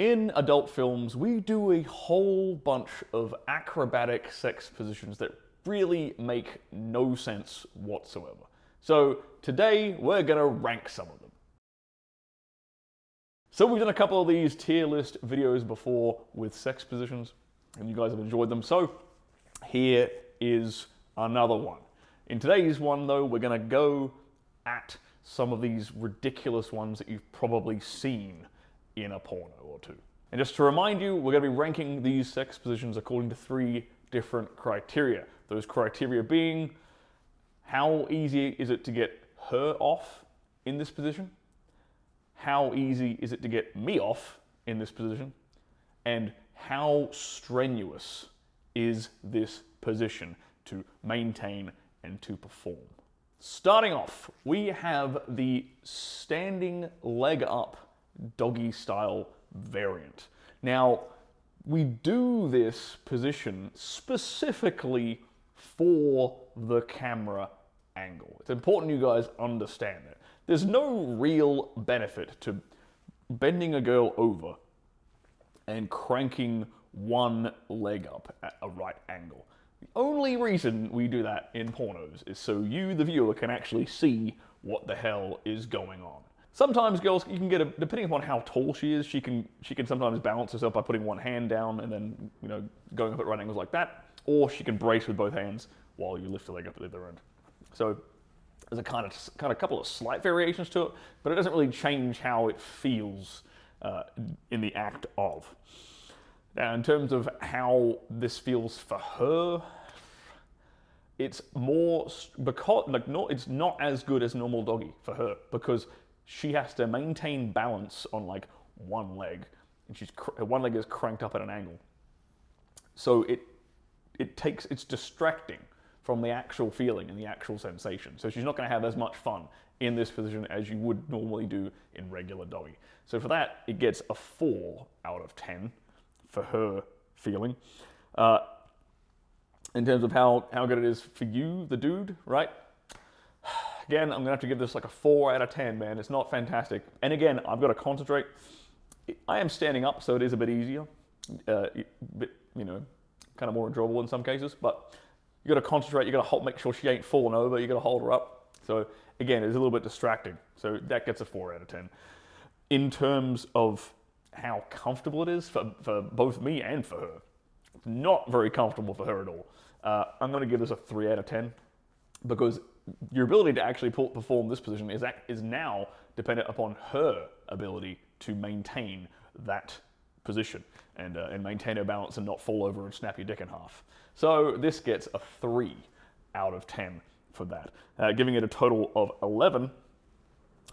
In adult films, we do a whole bunch of acrobatic sex positions that really make no sense whatsoever. So today, we're gonna rank some of them. So we've done a couple of these tier list videos before with sex positions, and you guys have enjoyed them. So here is another one. In today's one, though, we're gonna go at some of these ridiculous ones that you've probably seen in a porno or two. And just to remind you, we're going to be ranking these sex positions according to 3 different criteria. Those criteria being, how easy is it to get her off in this position? How easy is it to get me off in this position? And how strenuous is this position to maintain and to perform? Starting off, we have the standing leg up doggy style variant. Now, we do this position specifically for the camera angle. It's important you guys understand it. There's no real benefit to bending a girl over and cranking one leg up at a right angle. The only reason we do that in pornos is so you, the viewer, can actually see what the hell is going on. Sometimes girls, you can get depending upon how tall she is, she can sometimes balance herself by putting one hand down and then, you know, going up at right angles like that, or she can brace with both hands while you lift the leg up at the other end. So there's a kind of couple of slight variations to it, but it doesn't really change how it feels in the act of. Now, in terms of how this feels for her, it's more because it's not as good as normal doggy for her because she has to maintain balance on like one leg, and one leg is cranked up at an angle. So it's distracting from the actual feeling and the actual sensation. So she's not going to have as much fun in this position as you would normally do in regular doggy. So for that, it gets a 4 out of 10. For her feeling. In terms of how good it is for you, the dude, right? Again, I'm gonna have to give this like a 4 out of 10, man. It's not fantastic. And again, I've got to concentrate. I am standing up, so it is a bit easier. Bit, you know, kind of more enjoyable in some cases, but you got to concentrate. You got to make sure she ain't falling over. You got to hold her up. So again, it's a little bit distracting. So that gets a 4 out of 10. In terms of how comfortable it is for both me and for her. It's not very comfortable for her at all. I'm going to give this a 3 out of 10 because your ability to actually perform this position is now dependent upon her ability to maintain that position and maintain her balance and not fall over and snap your dick in half. So this gets a 3 out of 10 for that, giving it a total of 11,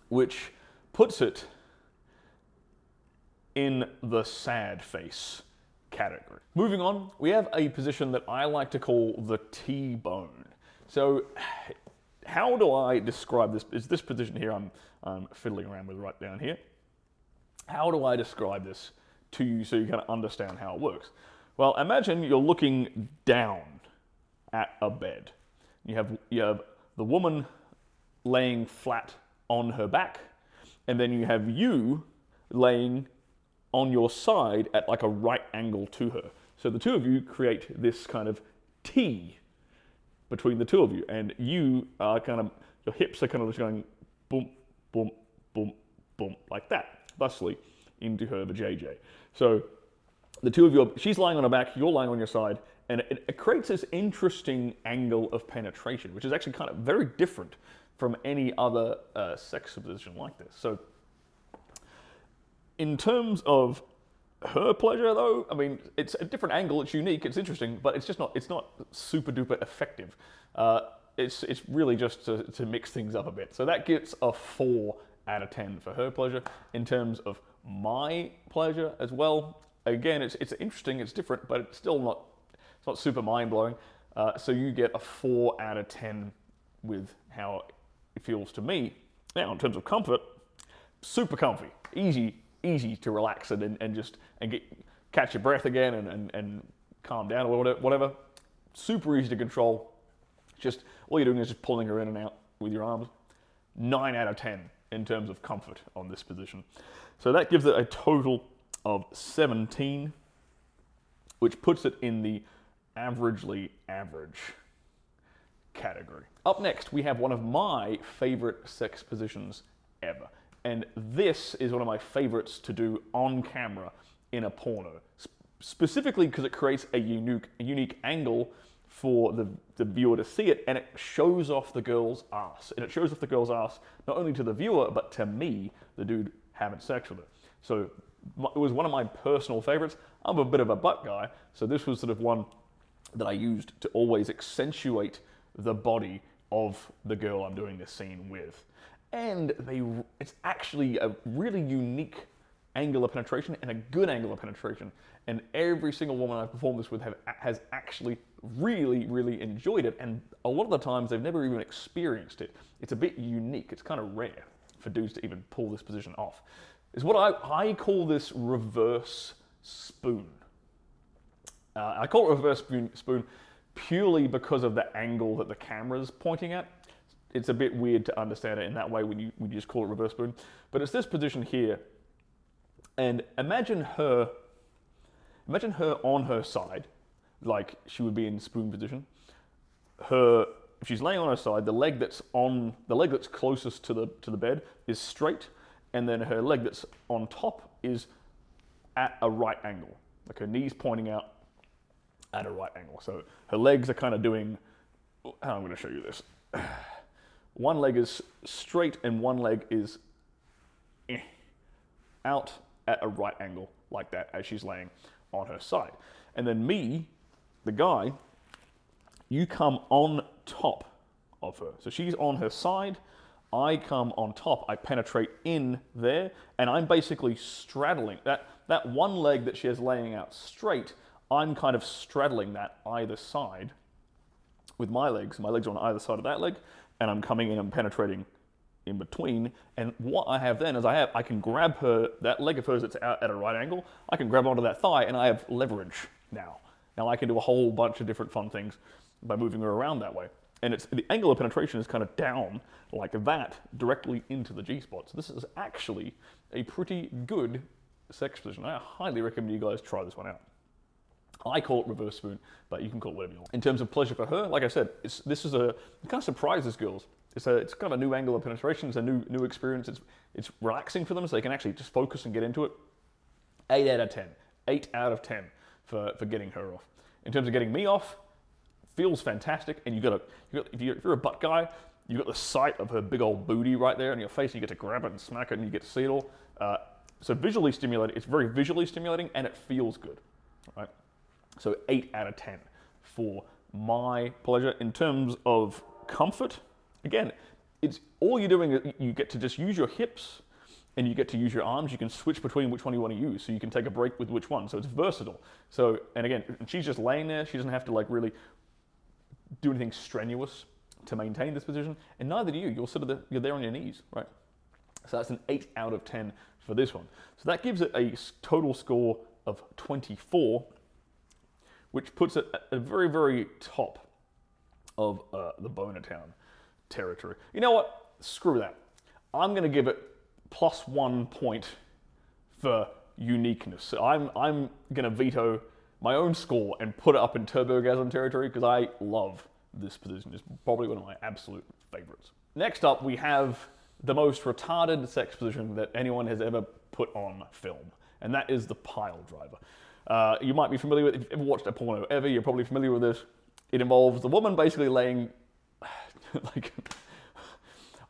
which puts it in the sad face category. Moving on, we have a position that I like to call the Tbone. So how do I describe this? Is this position here I'm fiddling around with right down here. How do I describe this to you so you kind of understand how it works? Well, imagine you're looking down at a bed. You have the woman laying flat on her back, and then you have you laying on your side at like a right angle to her. So the two of you create this kind of T between the two of you, and you are your hips are kind of just going boom, boom, boom, boom, like that, thusly into her vajayjay. So the two of you, she's lying on her back, you're lying on your side, and it creates this interesting angle of penetration, which is actually kind of very different from any other sex position like this. So in terms of her pleasure, though, I mean, it's a different angle, it's unique, it's interesting, but it's not super duper effective. It's really just to mix things up a bit. So that gets a 4 out of 10 for her pleasure. In terms of my pleasure as well, again, it's interesting, it's different, but it's not super mind-blowing. So you get a 4 out of 10 with how it feels to me. Now, in terms of comfort, super comfy, easy to relax and catch your breath again and calm down or whatever. Super easy to control. Just all you're doing is just pulling her in and out with your arms. 9 out of 10 in terms of comfort on this position. So that gives it a total of 17, which puts it in the averagely average category. Up next, we have one of my favorite sex positions ever. And this is one of my favorites to do on camera in a porno, specifically because it creates a unique angle for the viewer to see it, and it shows off the girl's ass. And it shows off the girl's ass not only to the viewer, but to me, the dude having sex with her. So it was one of my personal favorites. I'm a bit of a butt guy, so this was sort of one that I used to always accentuate the body of the girl I'm doing this scene with. And it's actually a really unique angle of penetration and a good angle of penetration. And every single woman I've performed this with has actually really enjoyed it. And a lot of the times they've never even experienced it. It's a bit unique. It's kind of rare for dudes to even pull this position off. It's what I call this reverse spoon. I call it reverse spoon purely because of the angle that the camera's pointing at. It's a bit weird to understand it in that way when you just call it reverse spoon. But it's this position here. And imagine her on her side, like she would be in spoon position. If she's laying on her side, the leg that's closest to the bed is straight, and then her leg that's on top is at a right angle. Like her knees pointing out at a right angle. So her legs are kind of doing, I'm going to show you this. One leg is straight and one leg is out at a right angle like that as she's laying on her side. And then me, the guy, you come on top of her. So she's on her side, I come on top, I penetrate in there, and I'm basically straddling that one leg that she has laying out straight. I'm kind of straddling that either side with my legs. My legs are on either side of that leg, and I'm coming in and penetrating in between. And what I have then is I can grab that leg of hers that's out at a right angle, I can grab onto that thigh, and I have leverage now. Now I can do a whole bunch of different fun things by moving her around that way. And the angle of penetration is kind of down like that, directly into the G-spot. So this is actually a pretty good sex position. I highly recommend you guys try this one out. I call it reverse spoon, but you can call it whatever you want. In terms of pleasure for her, like I said, it kind of surprises girls. It's kind of a new angle of penetration. It's a new experience. It's relaxing for them, so they can actually just focus and get into it. 8 out of 10. 8 out of 10 for getting her off. In terms of getting me off, feels fantastic. And if you're a butt guy, you've got the sight of her big old booty right there in your face. And you get to grab it and smack it, and you get to see it all. So visually stimulating. It's very visually stimulating, and it feels good. Right. So 8 out of 10 for my pleasure. In terms of comfort, again, it's all you're doing is you get to just use your hips and you get to use your arms. You can switch between which one you want to use, so you can take a break with which one. So it's versatile. So, and again, she's just laying there. She doesn't have to like really do anything strenuous to maintain this position, and neither do you. You're there on your knees, right? So that's an 8 out of 10 for this one. So that gives it a total score of 24, which puts it at the very top of the Boner Town territory. You know what? Screw that. I'm going to give it +1 point for uniqueness. So I'm going to veto my own score and put it up in Turbogasm territory because I love this position. It's probably one of my absolute favorites. Next up, we have the most retarded sex position that anyone has ever put on film, and that is the pile driver. You might be familiar with, if you've ever watched a porno ever, you're probably familiar with this. It involves the woman basically laying like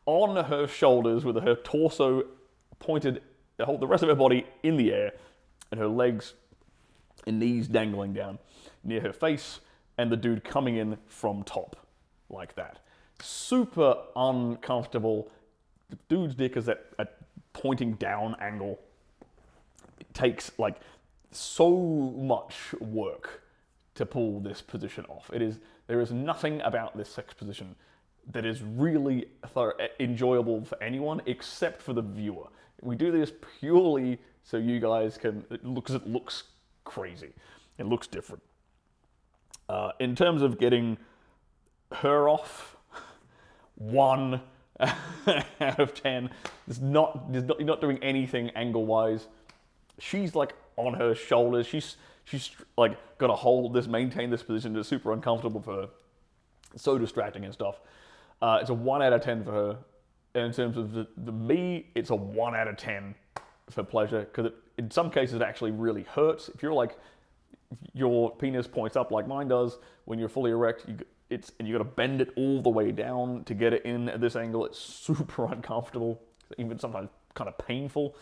on her shoulders with her torso pointed, the rest of her body in the air, and her legs and knees dangling down near her face, and the dude coming in from top like that. Super uncomfortable. The dude's dick is at a pointing down angle. It takes like so much work to pull this position off. There is nothing about this sex position that is really enjoyable for anyone except for the viewer. We do this purely so you guys can, because it looks crazy. It looks different. In terms of getting her off, 1 out of 10. You're not doing anything angle-wise. She's like on her shoulders. She's like got to hold this, maintain this position. It's super uncomfortable for her. So distracting and stuff. It's a 1 out of 10 for her. And in terms of the me, it's a 1 out of 10 for pleasure, because in some cases it actually really hurts. If you're like, your penis points up like mine does when you're fully erect, and you got to bend it all the way down to get it in at this angle. It's super uncomfortable, even sometimes kind of painful.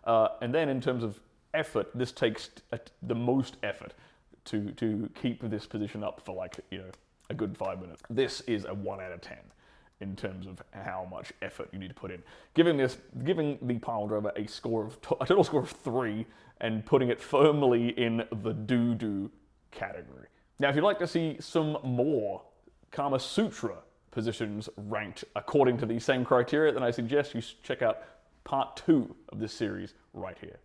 And then in terms of effort, this takes the most effort to keep this position up for like, you know, a good 5 minutes. This is a 1 out of 10 in terms of how much effort you need to put in. Giving the pile driver a total score of 3 and putting it firmly in the doo-doo category. Now, if you'd like to see some more Kama Sutra positions ranked according to these same criteria, then I suggest you check out part 2 of this series right here.